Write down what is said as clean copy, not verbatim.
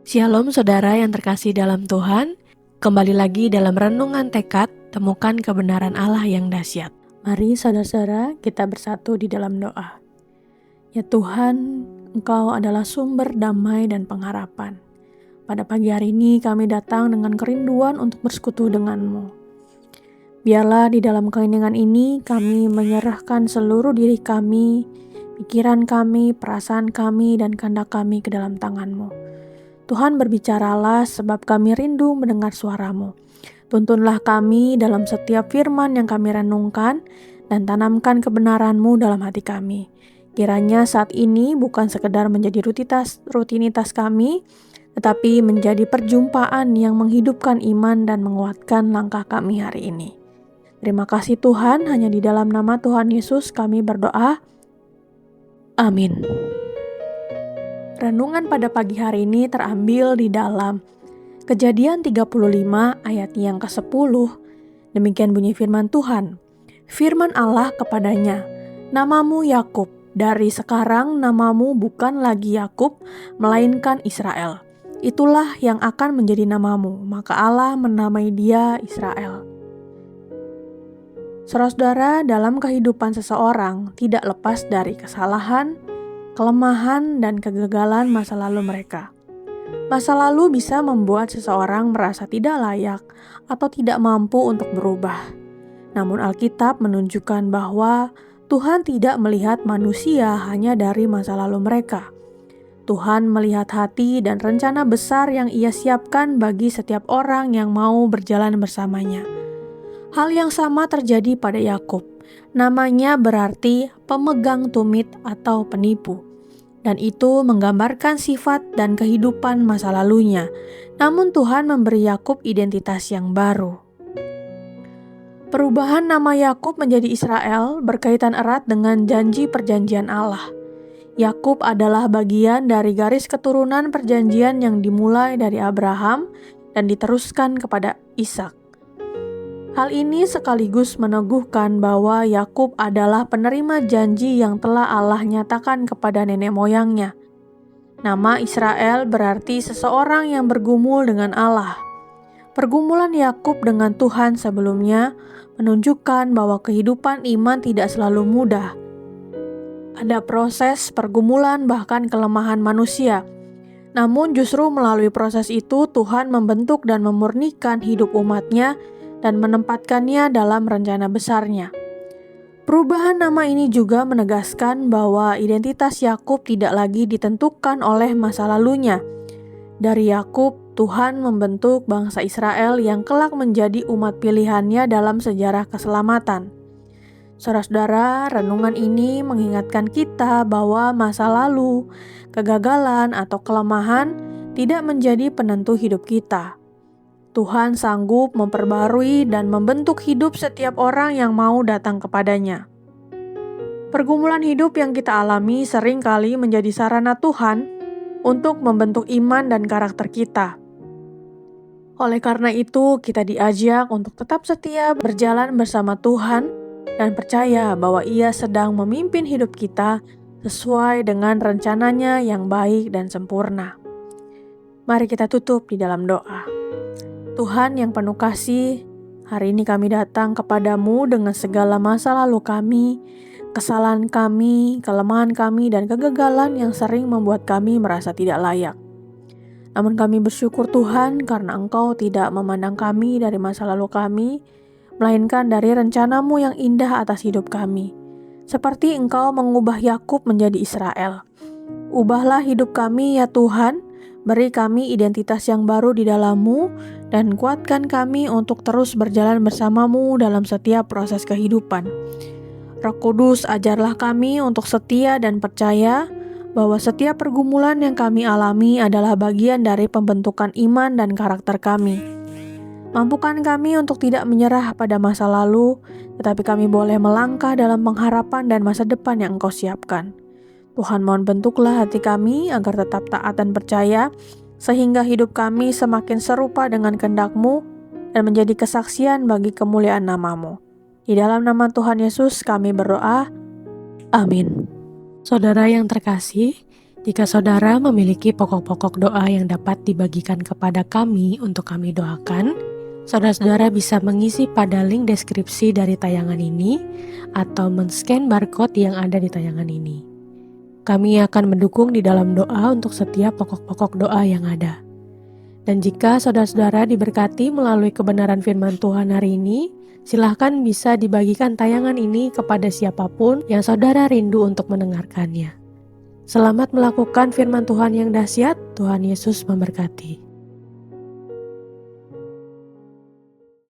Shalom saudara yang terkasih dalam Tuhan, kembali lagi dalam renungan tekad, temukan kebenaran Allah yang dahsyat. Mari saudara-saudara kita bersatu di dalam doa. Ya Tuhan, Engkau adalah sumber damai dan pengharapan. Pada pagi hari ini kami datang dengan kerinduan untuk bersekutu dengan-Mu. Biarlah di dalam keheningan ini kami menyerahkan seluruh diri kami, pikiran kami, perasaan kami, dan kehendak kami ke dalam tangan-Mu. Tuhan berbicaralah sebab kami rindu mendengar suara-Mu. Tuntunlah kami dalam setiap firman yang kami renungkan dan tanamkan kebenaran-Mu dalam hati kami. Kiranya saat ini bukan sekedar menjadi rutinitas kami, tetapi menjadi perjumpaan yang menghidupkan iman dan menguatkan langkah kami hari ini. Terima kasih Tuhan, hanya di dalam nama Tuhan Yesus kami berdoa. Amin. Renungan pada pagi hari ini terambil di dalam Kejadian 35 ayat yang ke-10. Demikian bunyi firman Tuhan. Firman Allah kepadanya, "Namamu Yakub, dari sekarang namamu bukan lagi Yakub, melainkan Israel. Itulah yang akan menjadi namamu." Maka Allah menamai dia Israel. Saudara-saudara, dalam kehidupan seseorang tidak lepas dari kesalahan, kelemahan, dan kegagalan masa lalu mereka. Masa lalu bisa membuat seseorang merasa tidak layak atau tidak mampu untuk berubah. Namun Alkitab menunjukkan bahwa Tuhan tidak melihat manusia hanya dari masa lalu mereka. Tuhan melihat hati dan rencana besar yang Ia siapkan bagi setiap orang yang mau berjalan bersamanya. Hal yang sama terjadi pada Yakub. Namanya berarti pemegang tumit atau penipu. Dan itu menggambarkan sifat dan kehidupan masa lalunya. Namun Tuhan memberi Yakub identitas yang baru. Perubahan nama Yakub menjadi Israel berkaitan erat dengan janji perjanjian Allah. Yakub adalah bagian dari garis keturunan perjanjian yang dimulai dari Abraham dan diteruskan kepada Ishak. Hal ini sekaligus meneguhkan bahwa Yakub adalah penerima janji yang telah Allah nyatakan kepada nenek moyangnya. Nama Israel berarti seseorang yang bergumul dengan Allah. Pergumulan Yakub dengan Tuhan sebelumnya menunjukkan bahwa kehidupan iman tidak selalu mudah. Ada proses pergumulan bahkan kelemahan manusia. Namun justru melalui proses itu Tuhan membentuk dan memurnikan hidup umatnya dan menempatkannya dalam rencana besarnya. Perubahan nama ini juga menegaskan bahwa identitas Yakub tidak lagi ditentukan oleh masa lalunya. Dari Yakub, Tuhan membentuk bangsa Israel yang kelak menjadi umat pilihannya dalam sejarah keselamatan. Saudara-saudara, renungan ini mengingatkan kita bahwa masa lalu, kegagalan, atau kelemahan tidak menjadi penentu hidup kita. Tuhan sanggup memperbarui dan membentuk hidup setiap orang yang mau datang kepadanya. Pergumulan hidup yang kita alami seringkali menjadi sarana Tuhan untuk membentuk iman dan karakter kita. Oleh karena itu, kita diajak untuk tetap setia berjalan bersama Tuhan dan percaya bahwa Ia sedang memimpin hidup kita sesuai dengan rencananya yang baik dan sempurna. Mari kita tutup di dalam doa. Tuhan yang penuh kasih, hari ini kami datang kepadamu dengan segala masa lalu kami, kesalahan kami, kelemahan kami, dan kegagalan yang sering membuat kami merasa tidak layak. Namun kami bersyukur Tuhan karena Engkau tidak memandang kami dari masa lalu kami, melainkan dari rencana-Mu yang indah atas hidup kami. Seperti Engkau mengubah Yakub menjadi Israel. Ubahlah hidup kami ya Tuhan, beri kami identitas yang baru di dalam-Mu, dan kuatkan kami untuk terus berjalan bersama-Mu dalam setiap proses kehidupan. Roh Kudus, ajarlah kami untuk setia dan percaya bahwa setiap pergumulan yang kami alami adalah bagian dari pembentukan iman dan karakter kami. Mampukan kami untuk tidak menyerah pada masa lalu, tetapi kami boleh melangkah dalam pengharapan dan masa depan yang Engkau siapkan. Tuhan, mohon bentuklah hati kami agar tetap taat dan percaya, sehingga hidup kami semakin serupa dengan kehendak-Mu dan menjadi kesaksian bagi kemuliaan nama-Mu. Di dalam nama Tuhan Yesus kami berdoa. Amin. Saudara yang terkasih, Jika saudara memiliki pokok-pokok doa yang dapat dibagikan kepada kami untuk kami doakan, saudara-saudara bisa mengisi pada link deskripsi dari tayangan ini atau men-scan barcode yang ada di tayangan ini. Kami akan mendukung di dalam doa untuk setiap pokok-pokok doa yang ada. Dan jika saudara-saudara diberkati melalui kebenaran firman Tuhan hari ini, silahkan bisa dibagikan tayangan ini kepada siapapun yang saudara rindu untuk mendengarkannya. Selamat melakukan firman Tuhan yang dahsyat. Tuhan Yesus memberkati.